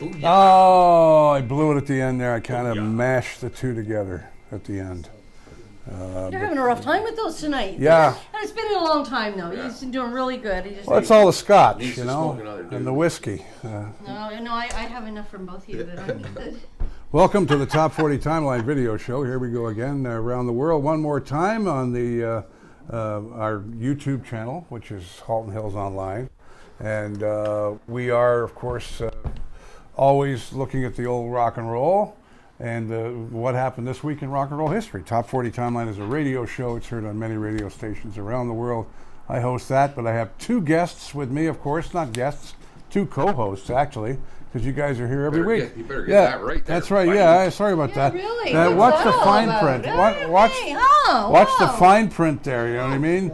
Booyah. Oh, I blew it at the end there. I kind of mashed the two together at the end. You're having a rough time with those tonight. Yeah. And it's been a long time though. He's been doing really good. Well, it's all the scotch, Needs you to know, smoke another and the dude. whiskey. No, I have enough from both of you, but I'm good. Welcome to the Top 40 Timeline video show. Here we go again around the world one more time on the our YouTube channel, which is Halton Hills Online. And we are, of course, always looking at the old rock and roll and what happened this week in rock and roll history. Top 40 Timeline is a radio show. It's heard on many radio stations around the world. I host that, but I have two guests with me, of course, not guests, two co-hosts actually, because you guys are here every week. You better get that right there. That's right. Yeah, sorry about that. Really? Watch the fine print. Watch the fine print there. You know what I mean?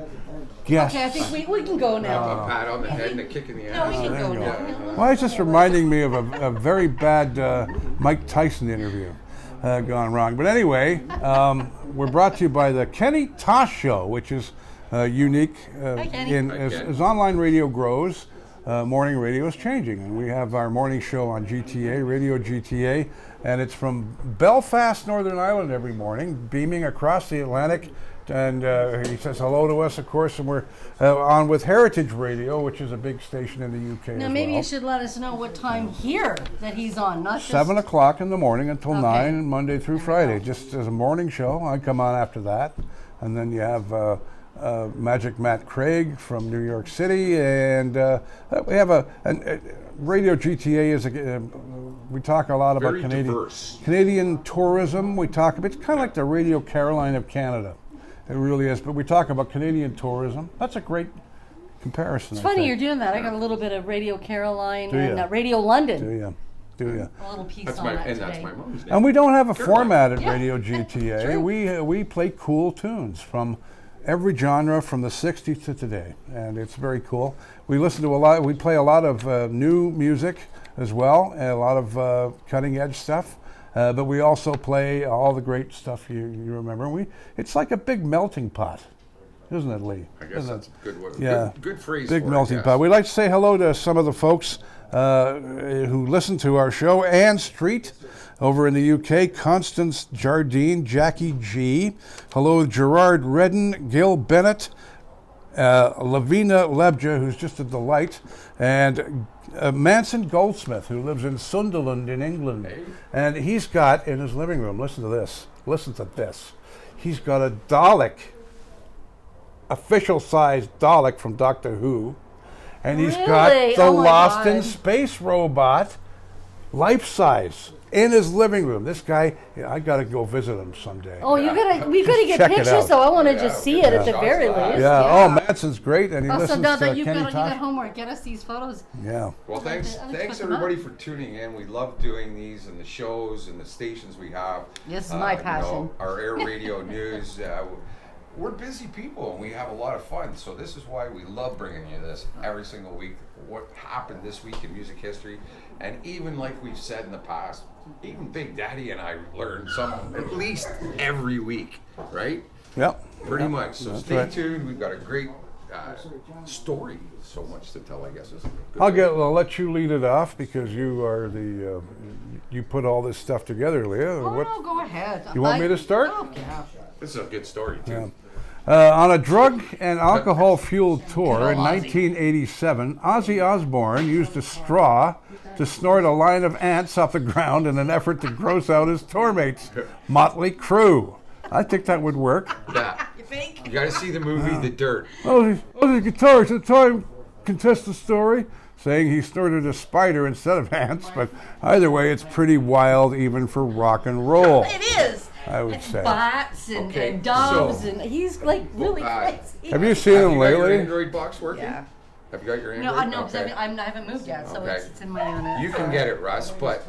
Yes. Okay, I think we can go now. A pat on the head and a kick in the ass. No, we can go now. Well, it's just reminding me of a very bad Mike Tyson interview gone wrong. But anyway, we're brought to you by the Kenny Tosh Show, which is unique as online radio grows. Morning radio is changing, and we have our morning show on GTA, Radio GTA, and it's from Belfast, Northern Ireland every morning, beaming across the Atlantic. And he says hello to us, of course, and we're on with Heritage Radio, which is a big station in the UK. Now, maybe you should let us know what time here that he's on, not just 7 o'clock in the morning until 9, Monday through Friday, just as a morning show. I come on after that, and then you have Magic Matt Craig from New York City, and we have a Radio GTA is we talk a lot about Canadian tourism. We talk it's kind of like the Radio Caroline of Canada. It really is, but we talk about Canadian tourism. That's a great comparison. It's funny you're doing that. I got a little bit of Radio Caroline and Radio London. Do you? A little piece on that today. That's my mom's name. And we don't have a format at Radio GTA. We play cool tunes from every genre from the 60s to today, and it's very cool. We listen to a lot. We play a lot of new music as well, and a lot of cutting edge stuff. But we also play all the great stuff you remember. It's like a big melting pot, isn't it, Lee? I guess that's a good word. Yeah, good phrase. Big melting pot. We'd like to say hello to some of the folks who listen to our show. Ann Street over in the UK, Constance Jardine, Jackie G. Hello, Gerard Redden, Gil Bennett, Lavina Lebja, who's just a delight, and Manson Goldsmith, who lives in Sunderland in England. Hey. And he's got in his living room, listen to this, he's got a Dalek, official size Dalek from Doctor Who, and he's got the Lost in Space robot, life size, in his living room. This guy, I got to go visit him someday. Oh, we gotta get pictures though. I want to just see it at the very least. Yeah. Oh, Manson's great, and he listens to you Kenny Tosh. got homework. Get us these photos. Yeah. Well, thanks everybody for tuning in. We love doing these and the shows and the stations we have. This is my passion. You know, our air radio news. We're busy people and we have a lot of fun. So this is why we love bringing you this every single week. What happened this week in music history, and even like we've said in the past, even Big Daddy and I learn something at least every week, right? Yep. Pretty much. So That's stay right. tuned. We've got a great story. So much to tell, I guess. I'll let you lead it off because you are you put all this stuff together, Leah. Oh, no, go ahead. You want me to start? Oh, yeah. This is a good story too. Yeah. On a drug and alcohol-fueled tour in 1987, Ozzy Osbourne used a straw to snort a line of ants off the ground in an effort to gross out his tour mates, Motley Crue. I think that would work. Yeah. You think? You got to see the movie The Dirt. Ozzy's guitarist at the time contests the story, saying he snorted a spider instead of ants, but either way, it's pretty wild even for rock and roll. It is. I would say. Bats and doves, and he's like really crazy. Have you seen him lately? Have you got your Android box working? Yeah. Have you got your Android? No, because I haven't moved yet, so it's in my unit. You can get it, Russ, but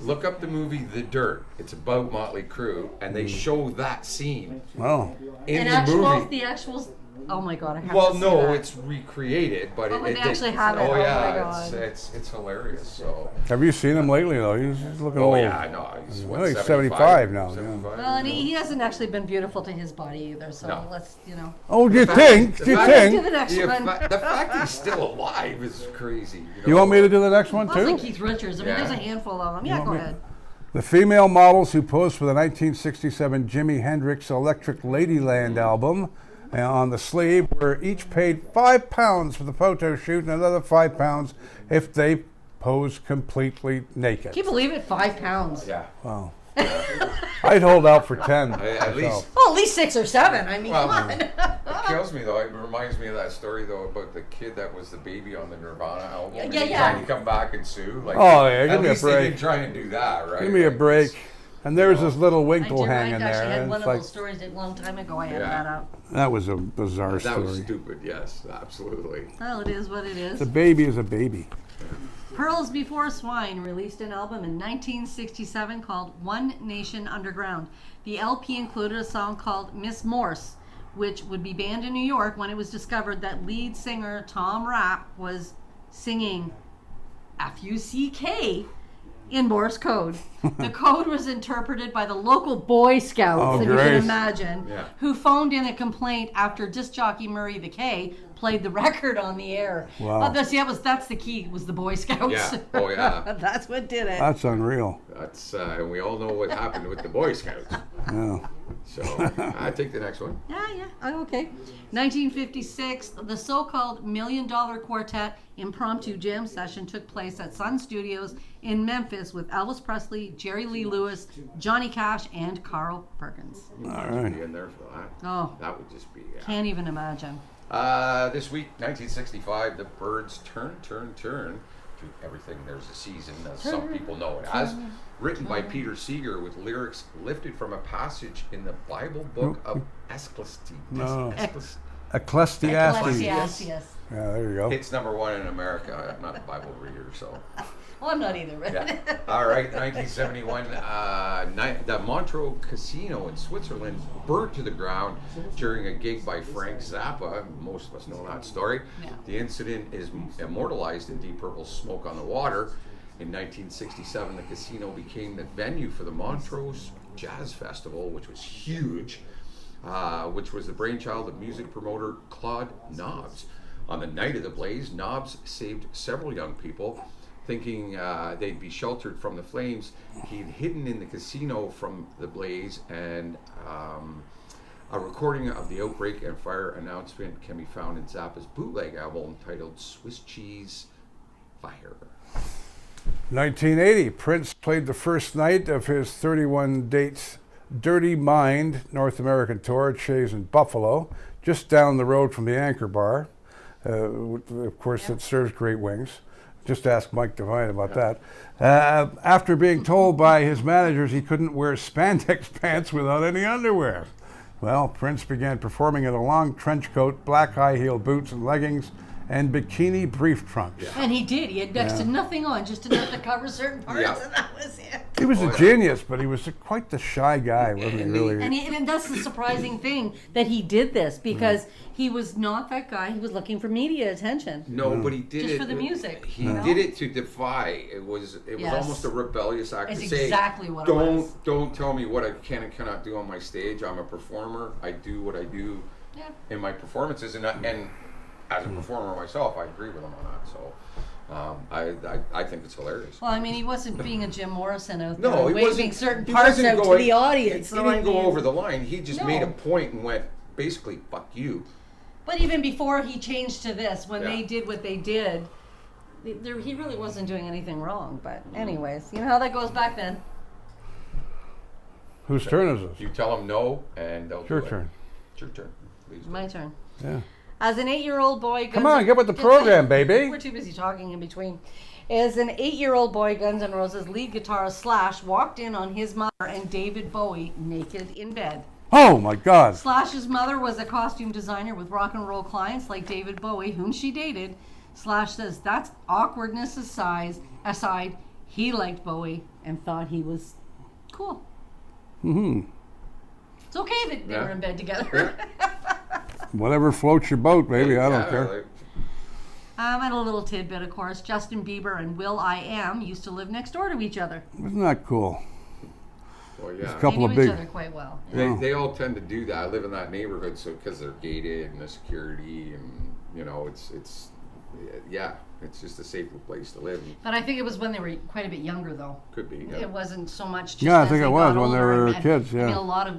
look up the movie The Dirt. It's about Motley Crue, and they show that scene Oh. in the movie. The actual Oh my God, I have Well, to see no, that. it's recreated, but Oh, it they actually have it. Oh, Oh my yeah, God. it's hilarious. So. Have you seen him lately, though? He's looking Oh old. yeah, no, he's what, Well, he's 75 now, yeah. 75, Well, and you know? he hasn't actually been beautiful to his body either, so No. let's, Oh, do you fact- think? the Do you fact- Let's do think? the next one. The fact he's still alive is crazy. You want me to do the next one, Well, it's too? like Keith Richards. I mean, Yeah. there's a handful of them. Yeah, go ahead. The female models who posed for the 1967 Jimi Hendrix Electric Ladyland album on the sleeve were each paid £5 for the photo shoot and another £5 if they posed completely naked. Can you believe it? 5 pounds. Yeah. Wow. I'd hold out for 10. At least. myself. Well, at least 6 or 7. I mean, Well, come on. it kills me though. It reminds me of that story though about the kid that was the baby on the Nirvana album. Yeah, and yeah, he yeah. tried to come back and sue. Like, Oh, yeah, give at me a least they break. didn't try and do that, right? Give me a Like, break. it's- And there's this little I winkle did. hanging I there. actually had and one it's of like, those stories a long time ago. I had Yeah. that up. that was a bizarre That story. was stupid. Yes, absolutely. Well, it is what it is. The baby is a baby. Pearls Before Swine released an album in 1967 called One Nation Underground. The LP included a song called Miss Morse, which would be banned in New York when it was discovered that lead singer Tom Rapp was singing F-U-C-K in Morse code. The code was interpreted by the local Boy Scouts, Oh, if you great. can imagine, Yeah. who phoned in a complaint after disc jockey Murray the K played the record on the air. Wow. That's the key, was the Boy Scouts. Yeah. Oh yeah. That's what did it. That's unreal. That's and we all know what happened with the Boy Scouts. Yeah. So I take the next one. Yeah. Oh, okay. 1956, the so-called $1 Million Quartet impromptu jam session took place at Sun Studios in Memphis with Elvis Presley, Jerry Lee Lewis, Johnny Cash, and Carl Perkins. All right. Be in there for that. Oh, That would just be. can't even imagine. This week, 1965, the Byrds turn to everything. There's a season, as some people know it as. Written by Peter Seeger with lyrics lifted from a passage in the Bible book of Ecclesiastes. No. Ecclesiastes. Ecclesiastes. Yes. Yeah, there you go. It's #1 in America. I'm not a Bible reader, so. Well, I'm not either. Yeah. All right, 1971, the Montreux Casino in Switzerland burnt to the ground during a gig by Frank Zappa. Most of us know that story. Yeah. The incident is immortalized in Deep Purple's Smoke on the Water. In 1967, the casino became the venue for the Montreux Jazz Festival, which was huge, which was the brainchild of music promoter Claude Nobbs. On the night of the blaze, Nobbs saved several young people. Thinking they'd be sheltered from the flames, he'd hidden in the casino from the blaze, and a recording of the outbreak and fire announcement can be found in Zappa's bootleg album titled Swiss Cheese Fire. 1980, Prince played the first night of his 31 dates Dirty Mind North American tour at Shays in Buffalo, just down the road from the Anchor Bar. Of course, it serves great wings. Just ask Mike Devine about that. After being told by his managers he couldn't wear spandex pants without any underwear. Well, Prince began performing in a long trench coat, black high-heel boots and leggings, and bikini brief trunks. Yeah. And he did. He had next to nothing on, just enough to cover certain parts, Yeah. and that was it. He was a genius, but he was quite the shy guy, wasn't he, really? And that's the surprising thing, that he did this, because he was not that guy. He was looking for media attention. No, but he did Just it for the music, He you know? did it to defy. It was Yes. almost a rebellious act It's to say, exactly what it was. Don't tell me what I can and cannot do on my stage. I'm a performer. I do what I do Yeah. in my performances, and as a performer myself, I agree with him on that. So I think it's hilarious. Well, I mean, he wasn't being a Jim Morrison out there, No, he waving wasn't. certain he parts wasn't out going, to the audience. He so didn't I go mean- over the line. He just made a No. point and went basically "fuck you." But even before he changed to this, when Yeah. they did what they did, he really wasn't doing anything wrong. But anyways, you know how that goes back then. Whose turn is this? You tell them no, and they'll Your do it. turn. It's your turn. Please. My turn. Yeah. As an 8-year-old boy, Come on, get with the program, baby. We're too busy talking in between. As an 8-year-old boy, Guns N' Roses lead guitarist Slash walked in on his mother and David Bowie naked in bed. Oh my God. Slash's mother was a costume designer with rock and roll clients like David Bowie, whom she dated. Slash says that's awkwardness aside, he liked Bowie and thought he was cool. Mm-hmm. It's okay that they Yeah. were in bed together. Whatever floats your boat, baby. I don't Yeah, care. like, And a little tidbit, of course. Justin Bieber and Will I Am used to live next door to each other. Isn't that cool? well, A yeah. They couple knew of each big. other quite well. They all tend to do that. I live in that neighborhood, so because they're gated and the security, and it's yeah, it's just a safer place to live. But I think it was when they were quite a bit younger, though. Could be. It wasn't so much just Yeah, I as think they it was got when they older were and- kids, I mean, yeah. a lot of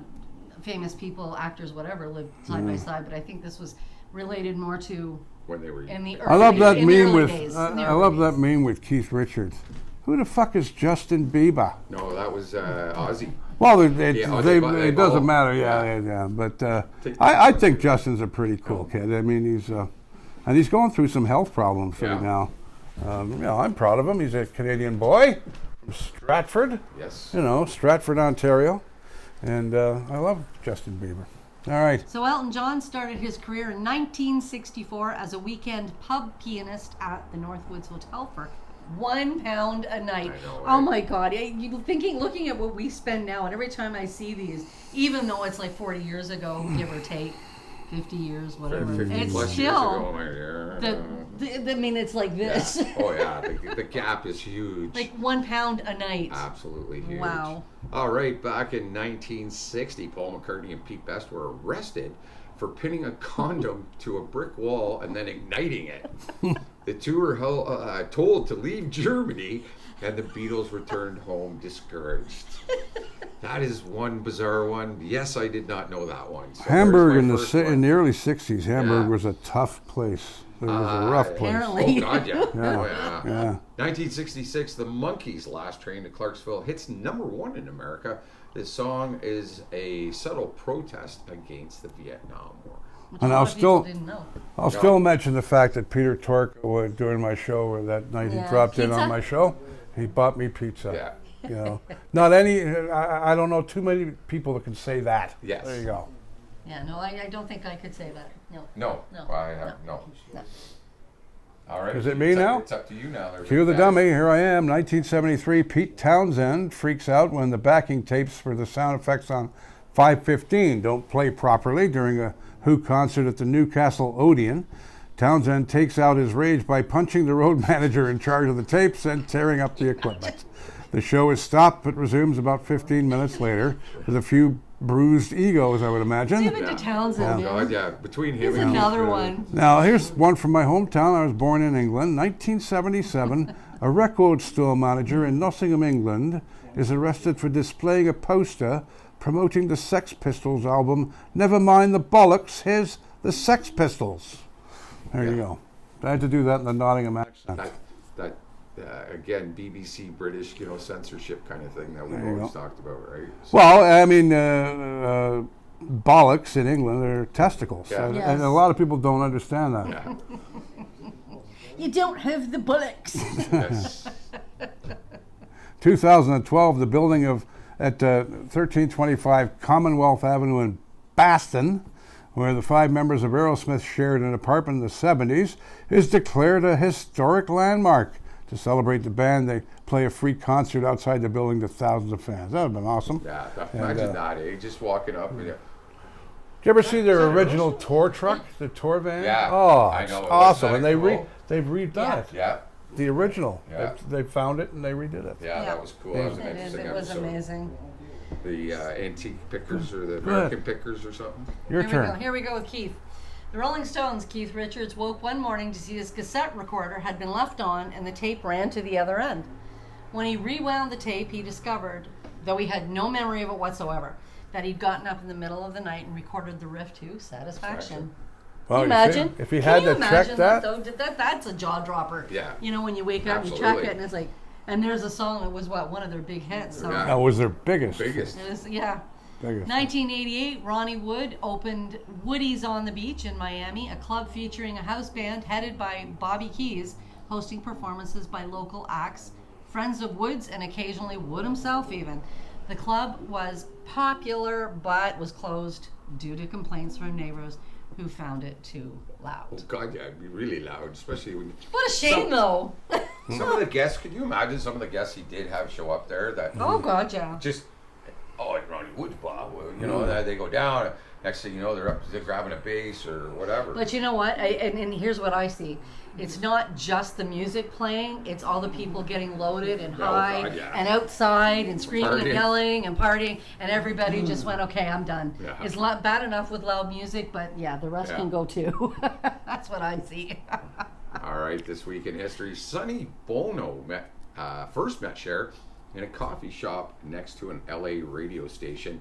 famous people, actors, whatever, lived side by side, but I think this was related more to When they were. in the early I love that in the meme early with. days, I in the I early love days. that meme with Keith Richards. Who the fuck is Justin Bieber? No, that was Ozzy. Well, Yeah, they it doesn't all- matter. yeah. Yeah. But I think Justin's a pretty cool kid. I mean, he's going through some health problems right Yeah. now. I'm proud of him. He's a Canadian boy from Stratford. Yes. Stratford, Ontario, and I love Justin Bieber. All right. So Elton John started his career in 1964 as a weekend pub pianist at the Northwoods Hotel for £1 a night. I know, Oh right? my God! Looking at what we spend now, and every time I see these, even though it's like 40 years ago, give or take, 50 years, whatever, 50 it's plus years ago, still. I mean, it's like yeah. this. Oh yeah, the gap is huge. Like £1 a night. Absolutely huge. Wow. All right, back in 1960, Paul McCartney and Pete Best were arrested for pinning a condom to a brick wall and then igniting it. The two were told to leave Germany, and the Beatles returned home discouraged. That is one bizarre one. Yes, I did not know that one. So Hamburg there's in my the first in one. the early '60s. Hamburg Yeah. was a tough place. It was a rough place. Apparently. Oh God, yeah. Yeah. Oh yeah. Yeah. 1966, the Monkees' Last Train to Clarksville hits #1 in America. This song is a subtle protest against the Vietnam War. Which And a lot I'll of people still- didn't know. I'll still mention the fact that Peter Tork, during my show, or that night Yeah. he dropped in Pizza? on my show, he bought me pizza. Yeah. Not any. I don't know too many people that can say that. Yes. There you go. Yeah, no, I don't think I could say that. No. No. No. I have no. No. All right. Is it me it's now? It's up to you now. There's Cue a the bet. dummy. Here I am. 1973. Pete Townsend freaks out when the backing tapes for the sound effects on 515 don't play properly during a Who concert at the Newcastle Odeon. Townsend takes out his rage by punching the road manager in charge of the tapes and tearing up the equipment. The show is stopped but resumes about 15 minutes later with a few bruised egos, I would imagine. Even to Townsend, Oh man. God, yeah. Between him Here's and another Keith, one. Now, here's one from my hometown. I was born in England. 1977, a record store manager in Nottingham, England, is arrested for displaying a poster promoting the Sex Pistols album, Never Mind the Bollocks, Here's the Sex Pistols. There you go. I had to do that in the Nottingham accent. That again, BBC British, censorship kind of thing that we've There you always go. talked about, right? So, Well, I mean, bollocks in England are testicles. Yeah. And, Yes. and a lot of people don't understand that. yeah. You don't have the bullocks. Yes. 2012, the building at 1325 Commonwealth Avenue in Baston, where the 5 members of Aerosmith shared an apartment in the 70s, is declared a historic landmark. To celebrate the band, they play a free concert outside the building to thousands of fans. That would have been awesome. Yeah. And, Imagine that, eh? Just walking up and Did you ever see their original tour truck, the tour van? Yeah, Oh, I it's know. awesome. Wasn't And that cool? they've redone Yeah. it. yeah. The original. Yeah. They found it and they redid it. Yeah, Yeah. that was cool. That was an It is. interesting It was episode. amazing. The antique pickers or the ahead. American pickers or something. Your Here turn. we go. Here we go with Keith. The Rolling Stones' Keith Richards woke one morning to see his cassette recorder had been left on and the tape ran to the other end. When he rewound the tape, he discovered, though he had no memory of it whatsoever, that he'd gotten up in the middle of the night and recorded the riff to Satisfaction. Well, Can you you see, imagine? if he Can had you to check imagine that, though? That's a jaw dropper. Yeah. You know, when you wake up and you Absolutely. check it and it's like, and there's a song that was one of their big hits. So Yeah. that was their biggest. Biggest. it is, yeah. biggest. 1988, Ronnie Wood opened Woody's on the Beach in Miami, a club featuring a house band headed by Bobby Keys, hosting performances by local acts, friends of Wood's, and occasionally Wood himself even. The club was popular, but was closed due to complaints from neighbors who found it too Oh loud. God, yeah, it'd be really loud, especially when What a shame, though. some of the guests. Could you imagine some of the guests he did have show up there that Oh, God, yeah. just Ronnie Wood's Bob, they go down. Next thing you know, they're grabbing a bass or whatever. But you know what? And here's what I see. It's not just the music playing. It's all the people getting loaded and high God, yeah. and outside and screaming Partying. and yelling and partying. And everybody just went, okay, I'm done. Yeah. It's bad enough with loud music, but yeah, the rest can go too. That's what I see. All right, this week in history, Sonny Bono first met Cher in a coffee shop next to an LA radio station.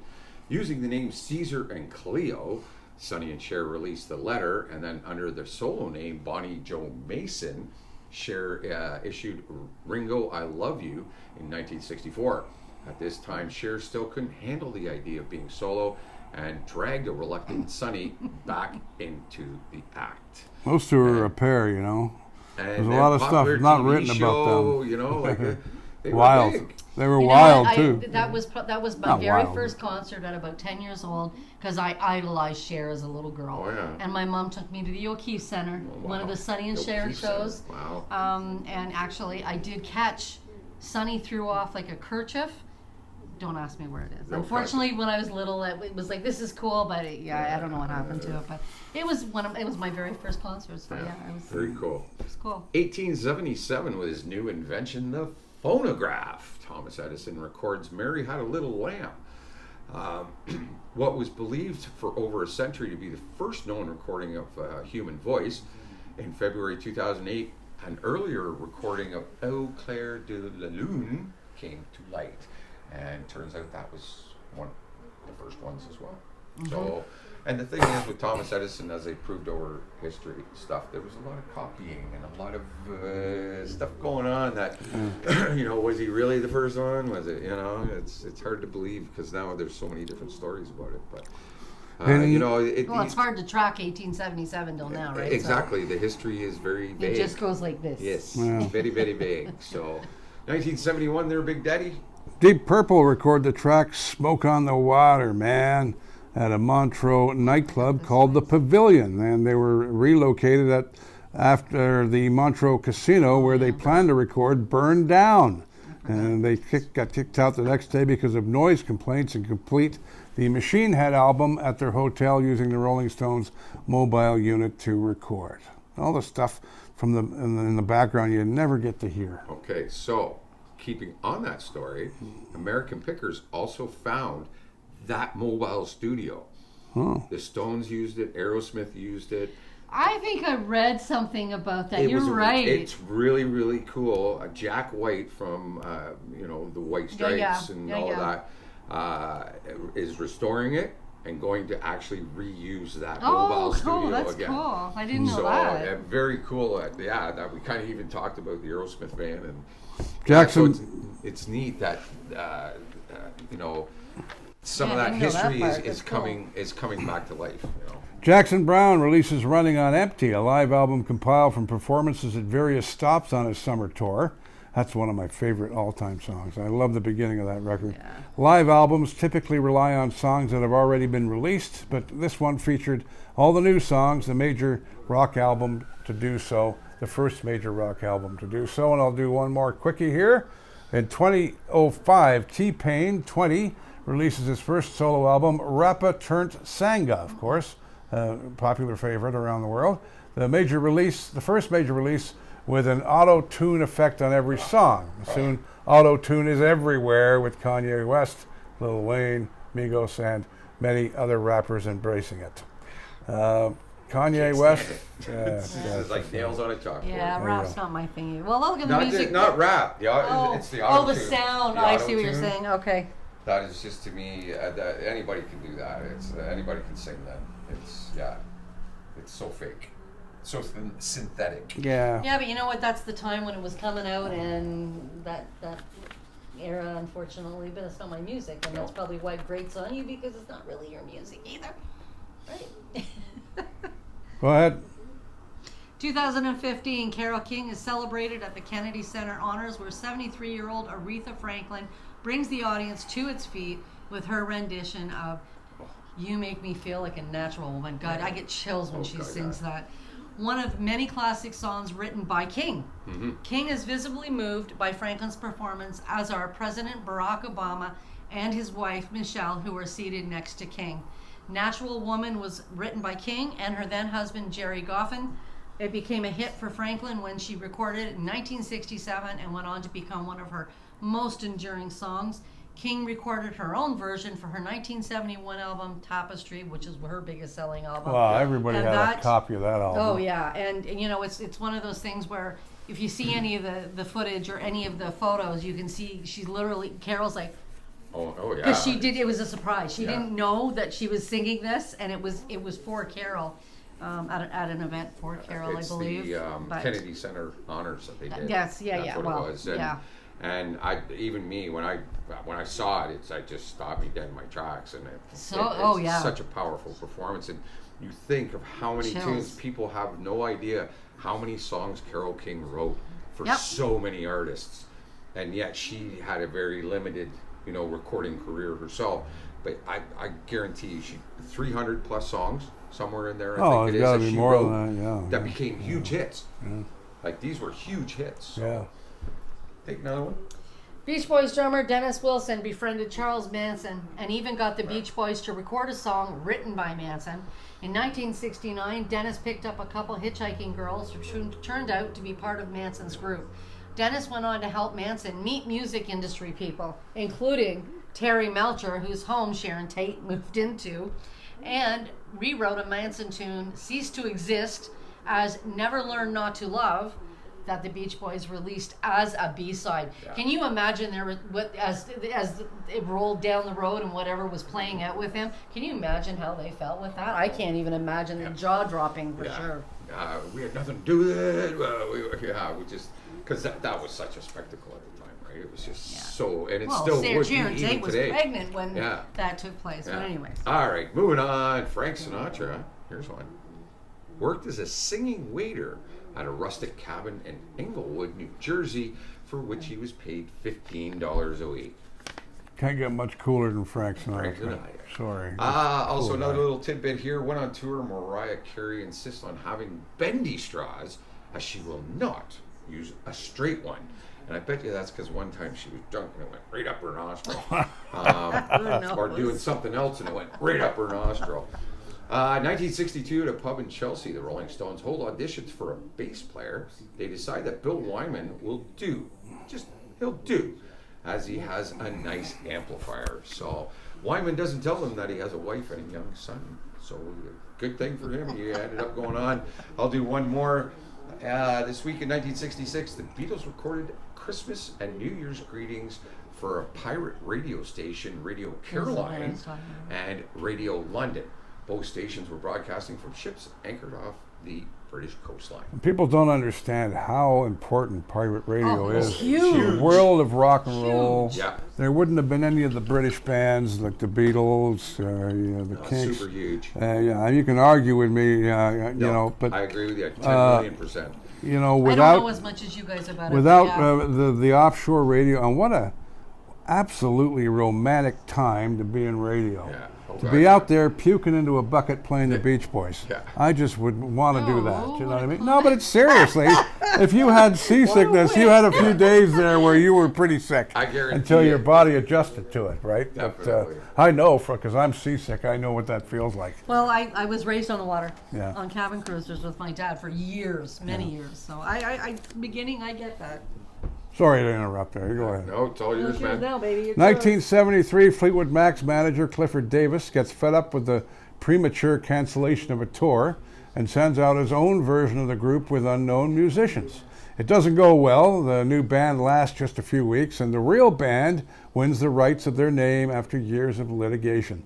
Using the name Caesar and Cleo, Sonny and Cher released The Letter, and then under their solo name, Bonnie Jo Mason, Cher issued Ringo, I Love You in 1964. At this time, Cher still couldn't handle the idea of being solo and dragged a reluctant Sonny back into the act. Most of her a pair, you know. And There's a lot of stuff popular not TV written show, about them. You know, like they Wild. were big. They were You know wild what? too. That was my Not very wild. first concert at about 10 years old because I idolized Cher as a little girl. Oh, yeah. And my mom took me to the O'Keefe Center, one of the Sonny and Cher O'Keefe Center. shows. Wow. And actually, I did catch Sonny threw off like a kerchief. Don't ask me where it is. No, Unfortunately, when I was little, it was like, this is cool, but I don't know what happened to it. But it was my very first concert. So yeah, it was Very cool. cool. 1877 with his new invention, the phonograph. Thomas Edison records Mary Had a Little Lamb. What was believed for over a century to be the first known recording of a human voice. In February 2008, an earlier recording of Eau Claire de la Lune came to light. And turns out that was one of the first ones as well. Mm-hmm. So, and the thing is with Thomas Edison, as they proved over history stuff, there was a lot of copying and a lot of stuff going on that, you know, was he really the first one? Was it, you know, it's hard to believe because now there's so many different stories about it. But, you know, Well, it's hard to track 1877 till now, right? Exactly. The history is very vague. It just goes like this. Yes, Yeah. very, very vague. So, 1971, their Big Daddy. Deep Purple record the track Smoke on the Water, man, at a Montreux nightclub called the Pavilion. And they were relocated after the Montreux casino where they planned to record burned down. And they got kicked out the next day because of noise complaints and complete the Machine Head album at their hotel using the Rolling Stones mobile unit to record. All the stuff from in the background you never get to hear. Okay, so keeping on that story, American Pickers also found that mobile studio. Oh. The Stones used it, Aerosmith used it. I think I read something about that. You're right. It's really, really cool. Jack White from, you know, the White Stripes and all that is restoring it and going to actually reuse that mobile studio that's again. cool. I didn't know So that. very cool. That we kind of even talked about the Aerosmith band and Jackson. so it's neat that you know some Yeah, of I that didn't know that history part. is That's coming back to life. You know. Jackson Browne releases Running on Empty, a live album compiled from performances at various stops on his summer tour. That's one of my favorite all-time songs. I love the beginning of that record. Yeah. Live albums typically rely on songs that have already been released, but this one featured all the new songs, the major rock album to do so, the first major rock album to do so. And I'll do one more quickie here. In 2005, T-Pain, 20, releases his first solo album, Rappa Turnt Sanga, of course, popular favorite around the world. The first major release with an auto-tune effect on every song. Soon, auto-tune is everywhere with Kanye West, Lil Wayne, Migos, and many other rappers embracing it. Kanye West. It's like nails on a chalkboard. Yeah, rap's not my thing. Well, look at the Not music. not rap. It's the auto the sound. I see what you're saying. Okay. That is just to me. That anybody can do that. It's anybody can sing that. It's so fake, so synthetic. Yeah. Yeah, but you know what? That's the time when it was coming out, and that era, unfortunately. But it's not my music, and that's probably why it grates on you because it's not really your music either, right? Go ahead. 2015, Carole King is celebrated at the Kennedy Center Honors, where 73-year-old Aretha Franklin brings the audience to its feet with her rendition of "You Make Me Feel Like a Natural Woman." God, I get chills when she sings that. One of many classic songs written by King. Mm-hmm. King is visibly moved by Franklin's performance, as are President Barack Obama and his wife, Michelle, who are seated next to King. Natural Woman was written by King and her then husband Jerry Goffin. It became a hit for Franklin when she recorded it in 1967 and went on to become one of her most enduring songs. King recorded her own version for her 1971 album Tapestry, which is her biggest selling album. Wow, everybody And had a copy of that album. Oh yeah, and you know it's one of those things where if you see any of the footage or any of the photos, you can see she's literally Carol's like. Oh yeah. Because she did, it was a surprise. She Yeah. didn't know that she was singing this, and it was for Carol, at an event for Carol, It's I believe. the But- Kennedy Center honors that they did. Yes, yeah, That's yeah. what Well, it was. And, yeah. And even me, when I saw it, I just stopped me dead in my tracks, and it's yeah. such a powerful performance. And you think of how many Chills. tunes, people have no idea how many songs Carole King wrote for Yep. so many artists, and yet she had a very limited, recording career herself. But I guarantee you, she 300 plus songs somewhere in there. I think It's it is got to that be she more wrote than that, yeah. that became huge hits. Like these were huge hits. So. Yeah. Take another one. Beach Boys drummer Dennis Wilson befriended Charles Manson and even got the Beach Boys to record a song written by Manson. In 1969, Dennis picked up a couple hitchhiking girls who turned out to be part of Manson's group. Dennis went on to help Manson meet music industry people, including Terry Melcher, whose home Sharon Tate moved into, and rewrote a Manson tune, Cease to Exist, as Never Learn Not to Love, that the Beach Boys released as a B-side. Yeah. Can you imagine as it rolled down the road and whatever was playing out with him? Can you imagine how they felt with that? I can't even imagine the jaw-dropping for sure. We had nothing to do with it. We just, because that was such a spectacle at the time, right? It was just so, and it still would be Sharon even Tate was today. pregnant when Yeah. that took place. Yeah. But anyways. All right, moving on. Frank Sinatra, here's one. Worked as a singing waiter at a rustic cabin in Englewood, New Jersey, for which he was paid $15 a week. Can't get much cooler than Frank Sinatra. Frank Sinatra. Sorry. Also, Cool another guy. little tidbit here. Went on tour, Mariah Carey insists on having bendy straws, as she will not use a straight one. And I bet you that's because one time she was drunk and it went right up her nostril. Or doing something else and it went right up her nostril. 1962 at a pub in Chelsea, the Rolling Stones hold auditions for a bass player. They decide that Bill Wyman will do. He'll do, as he has a nice amplifier. So Wyman doesn't tell them that he has a wife and a young son. So good thing for him. He ended up going on. I'll do one more. This week in 1966, the Beatles recorded Christmas and New Year's greetings for a pirate radio station, Radio Caroline and Radio London. Both stations were broadcasting from ships anchored off the British coastline. People don't understand how important pirate radio it's is. huge. The world of rock and roll. Yeah. There wouldn't have been any of the British bands like the Beatles, the Kinks. Super huge. Yeah, you can argue with me, but I agree with you, 10 million%. you know, I without don't know as much as you guys about without it. but yeah. the offshore radio, and what a absolutely romantic time to be in radio. Yeah. To be out there puking into a bucket playing the Beach Boys. Yeah. I just would want to do that. You know what I mean? what a No, but it's seriously. If you had seasickness, you had a few days there where you were pretty sick. I guarantee until your it. body adjusted to it, right? Definitely. But I know, because I'm seasick, I know what that feels like. Well, I was raised on the water, Yeah. on cabin cruisers with my dad for years, many years. So I get that. Sorry to interrupt there. Go ahead. No, it's all yours, It's yours man. now, baby. It's 1973, Fleetwood Mac's manager Clifford Davis gets fed up with the premature cancellation of a tour and sends out his own version of the group with unknown musicians. It doesn't go well. The new band lasts just a few weeks, and the real band wins the rights of their name after years of litigation.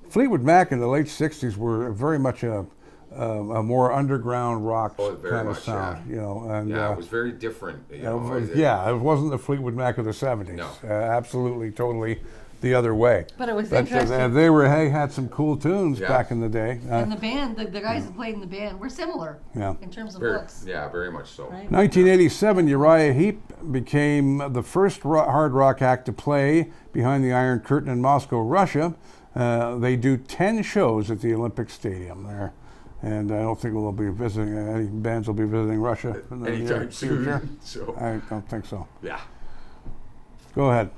Fleetwood Mac in the late 60s were very much a more underground rock very kind of much, sound, and Yeah, it was very different. it wasn't the Fleetwood Mac of the 70s. No. Absolutely, totally the other way. But it was But interesting. they had some cool tunes Yeah. back in the day. And the band, the guys that played in the band, were similar Yeah. in terms of Very, looks. yeah, very much so. Right? 1987, Uriah Heep became the first hard rock act to play behind the Iron Curtain in Moscow, Russia. They do 10 shows at the Olympic Stadium there. And I don't think we'll be visiting, any bands will be visiting Russia in the near Anytime future. soon. So, I don't think so. yeah. Go ahead.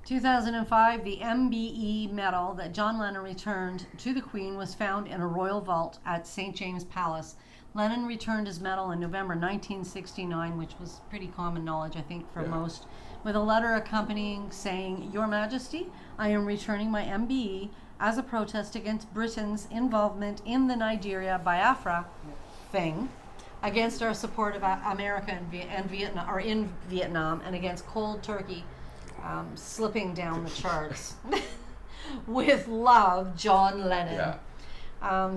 2005, the MBE medal that John Lennon returned to the Queen was found in a royal vault at St. James Palace. Lennon returned his medal in November 1969, which was pretty common knowledge, I think, for most, with a letter accompanying saying, "Your Majesty, I am returning my MBE as a protest against Britain's involvement in the Nigeria Biafra thing, against our support of America and Vietnam, or in Vietnam, and against cold turkey slipping down the charts." With love, John Lennon.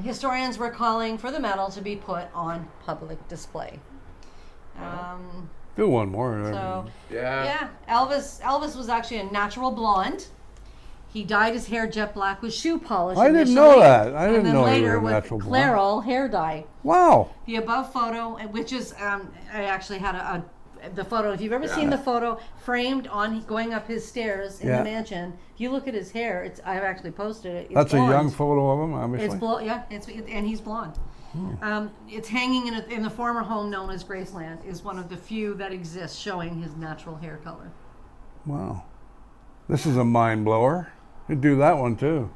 Historians were calling for the medal to be put on public display. Do one more. So, Elvis was actually a natural blonde. He dyed his hair jet black with shoe polish. I didn't know that. I didn't know he was a natural blonde. Clairol hair dye. Wow. The above photo, which is, I actually had the photo. If you've ever seen the photo framed on going up his stairs in the mansion, if you look at his hair, I've actually posted it. It's That's blonde. a young photo of him, obviously. And he's blonde. It's hanging in the former home known as Graceland. Is one of the few that exists showing his natural hair color. Wow. This is a mind blower. You'd do that one too.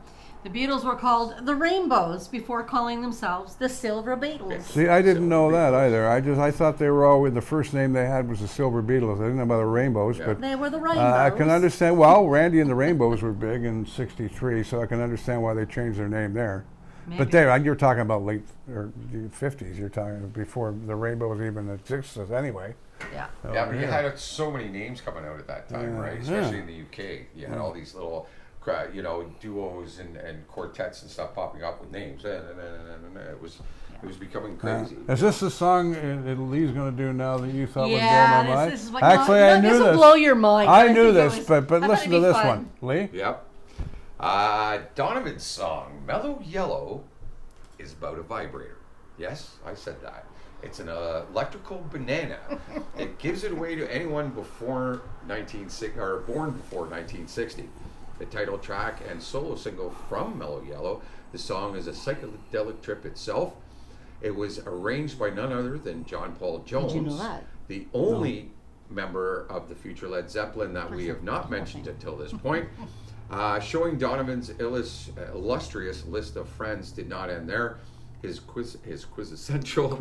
The Beatles were called the Rainbows before calling themselves the Silver Beatles. See, I didn't know that either. I thought they were always, the first name they had was the Silver Beatles. I didn't know about the Rainbows, but they were the Rainbows. I can understand. Well, Randy and the Rainbows were big in '63, so I can understand why they changed their name there. Maybe. But you're talking about late or the '50s. You're talking before the Rainbows even existed, anyway. Yeah. So, But you had so many names coming out at that time, right? Especially in the UK, you had all these little, duos and quartets and stuff popping up with names. It was becoming crazy. Is this the song that Lee's going to do now that you thought would blow my mind? This is what Actually, I knew this this. will blow your mind. I knew this, but listen to this one, Lee. Yep. Donovan's song, Mellow Yellow, is about a vibrator. Yes, I said that. It's an electrical banana. It gives it away to anyone before born before 1960. The title track and solo single from Mellow Yellow, the song is a psychedelic trip itself. It was arranged by none other than John Paul Jones, Did you know that? the only member of the future Led Zeppelin that we have not mentioned until this point. Showing Donovan's illustrious list of friends did not end there. His quintessential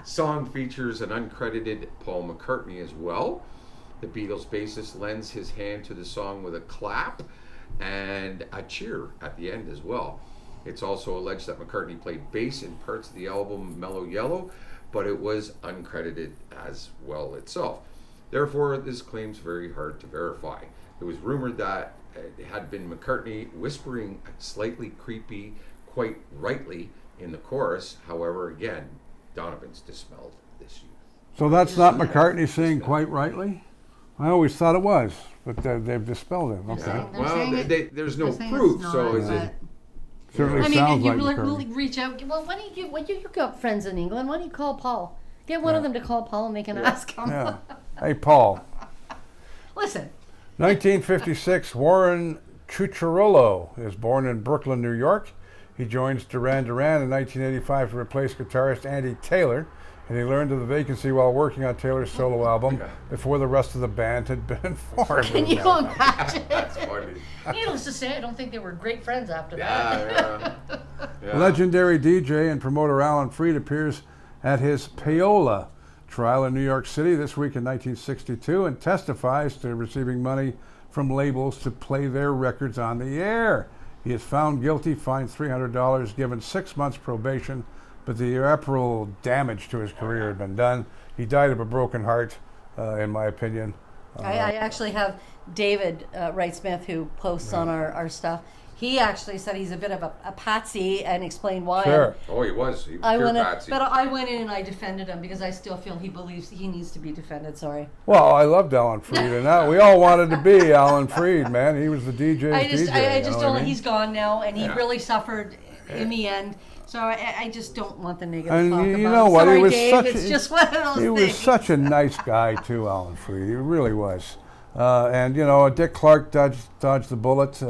song features an uncredited Paul McCartney as well. The Beatles bassist lends his hand to the song with a clap and a cheer at the end as well. It's also alleged that McCartney played bass in parts of the album Mellow Yellow, but it was uncredited as well itself. Therefore, this claim's very hard to verify. It was rumored that it had been McCartney whispering slightly creepy, quite rightly, in the chorus. However, again, Donovan's dispelled this youth. So that's not McCartney saying quite rightly? I always thought it was, but they've dispelled it. Okay. Yeah. Well, there's no proof, so is it? Certainly sounds like you McCartney. reach out. Well, why don't you got friends in England? Why don't you call Paul? Get one of them to call Paul and they can ask him. Yeah. Hey, Paul. Listen. 1956, Warren Cucurullo is born in Brooklyn, New York. He joins Duran Duran in 1985 to replace guitarist Andy Taylor, and he learned of the vacancy while working on Taylor's solo album before the rest of the band had been formed. Can you imagine? That's funny. Needless to say, I don't think they were great friends after that. Yeah. Legendary DJ and promoter Alan Freed appears at his payola trial in New York City this week in 1962 and testifies to receiving money from labels to play their records on the air. He is found guilty, fined $300, given 6 months probation, but the irreparable damage to his career had been done. He died of a broken heart, in my opinion. I actually have David Wright-Smith, who posts on our stuff. He actually said he's a bit of a patsy and explained why. Sure. Oh, he was. He was I pure went patsy. but I went in and I defended him because I still feel he believes he needs to be defended. Sorry. Well, I loved Alan Freed, and we all wanted to be Alan Freed, man. He was the DJ's I just DJ. don't. He's gone now, and he really suffered in the end. So I just don't want the negative And talk you about know it. what? Sorry, He was Dave. It's just one of those He things. was such a nice guy too, Alan Freed. He really was. And Dick Clark dodged the bullet.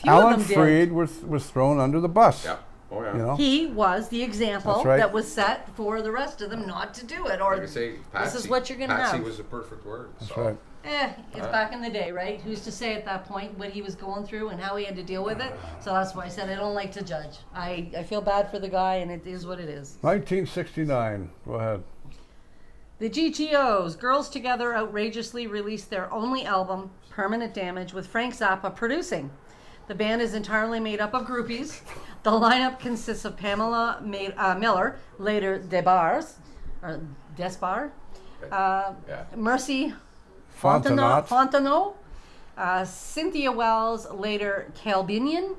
Alan them did. Freed was thrown under the bus. Yeah. Oh, yeah. He was the example That's right. that was set for the rest of them not to do it. Or Like I say, Patsy, this is what you're going to Patsy have. was the perfect word. That's so. right. It's back in the day, right? Who's to say at that point what he was going through and how he had to deal with it? So that's why I said I don't like to judge. I feel bad for the guy, and it is what it is. 1969. Go ahead. The GTOs, Girls Together, outrageously released their only album, Permanent Damage, with Frank Zappa producing. The band is entirely made up of groupies. The lineup consists of Pamela Miller, later Desbar, Mercy Fontenot, Cynthia Wells, later Calbinian,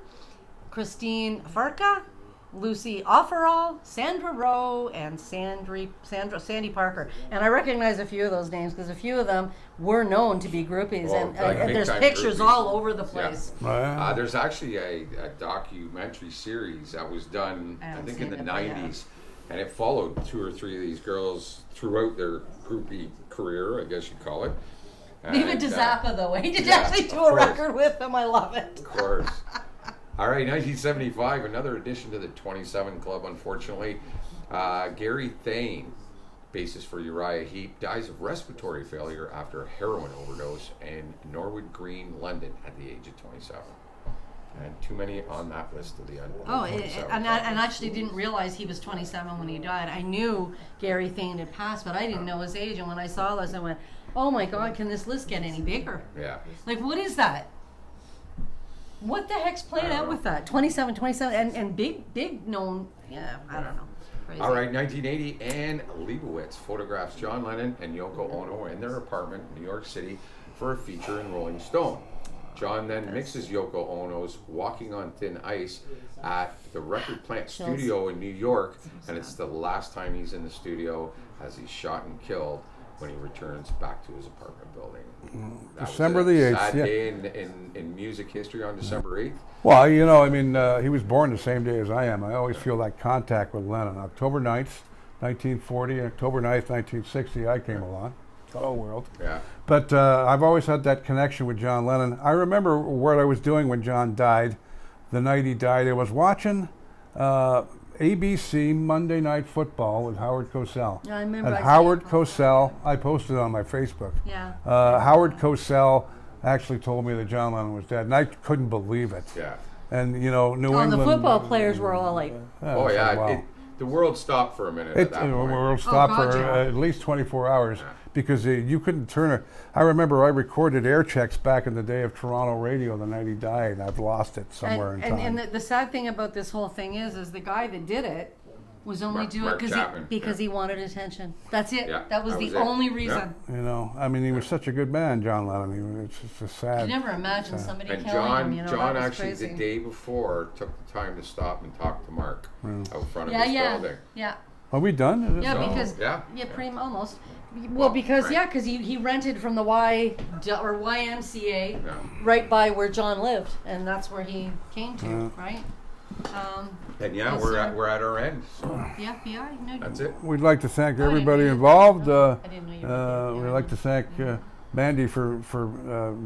Christine Farka, Lucy Offerall, Sandra Rowe, and Sandy Parker. And I recognize a few of those names because a few of them were known to be groupies, and there's pictures all over the place. Yeah. There's actually a documentary series that was done, I think, in the 90s, and it followed 2 or 3 of these girls throughout their groupie career, I guess you'd call it. Leave it to Zappa, though. He did actually do a record with them. I love it. Of course. All right, 1975, another addition to the 27 Club, unfortunately. Gary Thane, bassist for Uriah Heep, dies of respiratory failure after a heroin overdose in Norwood Green, London, at the age of 27. And too many on that list of the end. And I actually didn't realize he was 27 when he died. I knew Gary Thane had passed, but I didn't know his age. And when I saw this, I went, oh my God, can this list get any bigger? Yeah. Like, what is that? What the heck's playing out with that? 27, and big known, I don't know. Crazy. All right, 1980, Anne Leibovitz photographs John Lennon and Yoko Ono in their apartment in New York City for a feature in Rolling Stone. John then mixes Yoko Ono's Walking on Thin Ice at the Record Plant Studio in New York, and it's the last time he's in the studio as he's shot and killed when he returns back to his apartment building. December the 8th. Sad day in music history on December 8th. Well, you know, I mean, he was born the same day as I am. I always feel that contact with Lennon. October 9th, 1940, October 9th, 1960, I came along. Hello, world. Yeah. But I've always had that connection with John Lennon. I remember what I was doing when John died, the night he died. I was watching ABC Monday Night Football with Howard Cosell. Yeah, I remember. And Howard Cosell, I posted it on my Facebook. Yeah. Howard Cosell actually told me that John Lennon was dead, and I couldn't believe it. Yeah. And, you know, New England... the football players were all like... Wow. The world stopped for a minute at that point. The world stopped for at least 24 hours because you couldn't turn it. I remember I recorded air checks back in the day of Toronto radio the night he died. I've lost it somewhere in time. And the sad thing about this whole thing is the guy that did it was only doing it because he wanted attention. That's it. Yeah, that was the only reason. You know, I mean, he was such a good man, John Lennon. It's just a sad. I never imagined somebody and killing him. You know, John that was actually crazy. the day before took the time to stop and talk to Mark out front of his building. Yeah. Are we done? Almost. Well, because he rented from the YMCA right by where John lived, and that's where he came to, right? And we're at our end. So. Yeah. No, that's it. We'd like to thank everybody involved. I didn't know you were We'd like to thank Mandy for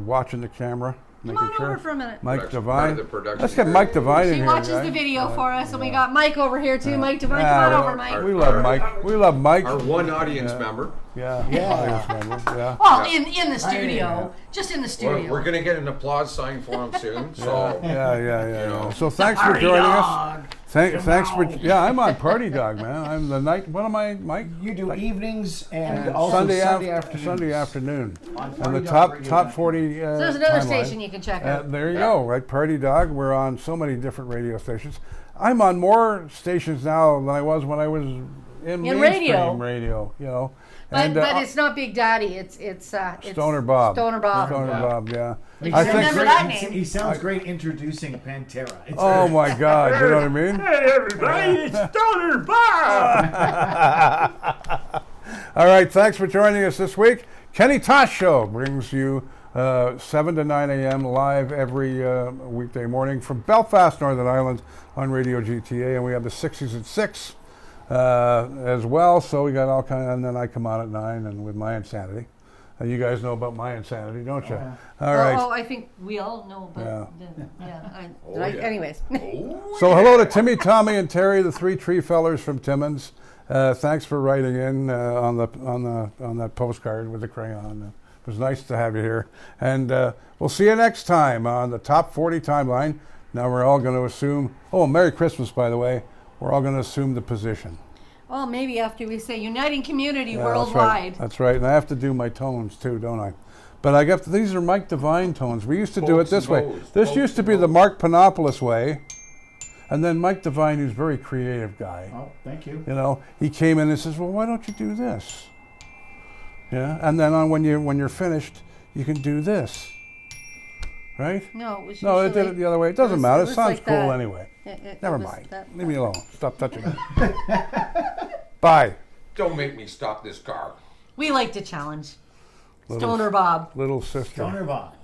watching the camera. Come on over for a minute. Mike Devine. Let's get crew. Mike Devine in She here. watches the video for us, and we got Mike over here too. Mike Devine, come on over, Mike. We love Mike. We love Mike. Our one audience member. Audience member. Yeah. Well, in the studio, just in the studio. We're gonna get an applause sign for him soon. So Yeah. So thanks for joining us. Thanks for. Yeah, I'm on Party Dog, man. I'm the night. What am I, Mike? You do evenings and also Sunday afternoons. afternoon. On And the Party Dog top 40. So there's another timeline. station you can check out. There you go, right? Party Dog. We're on so many different radio stations. I'm on more stations now than I was when I was in mainstream radio. You know. But it's not Big Daddy. It's Stoner Bob. Stoner Bob. Stoner Bob. Yeah. I remember that name. He sounds great introducing Pantera. Oh my God! You know what I mean? Hey everybody, it's Stoner Bob. All right, thanks for joining us this week. Kenny Tosh Show brings you 7 to 9 a.m. live every weekday morning from Belfast, Northern Ireland on Radio GTA, and we have the 60s at 6 as well. So we got all kind, and then I come on at 9 and with my insanity. You guys know about my insanity, don't you? All right. Oh, I think we all know about anyways. So hello to Timmy, Tommy, and Terry, the 3 tree fellers from Timmins. Thanks for writing in on that postcard with the crayon It was nice to have you here. And we'll see you next time on the Top 40 Timeline. Now we're all going to assume, Merry Christmas, by the way. We're all going to assume the position. Well, maybe after we say uniting community Yeah, worldwide. That's right. And I have to do my tones too, don't I? But these are Mike Devine tones. We used to do it Folks this and way. hoes. This Folks used to and be the hoes. Mark Panopoulos way. And then Mike Devine, who's a very creative guy. Oh, thank you. You know, he came in and says, "Well, why don't you do this?" Yeah, and then when you're finished, you can do this, right? No, it was No, it usually- did it the other way. It doesn't matter. It was sounds like cool that. anyway. It Never was mind. that- Leave me alone. Stop touching me. Bye. Don't make me stop this car. We like to challenge. Little- Stoner Bob. Little sister. Stoner Bob.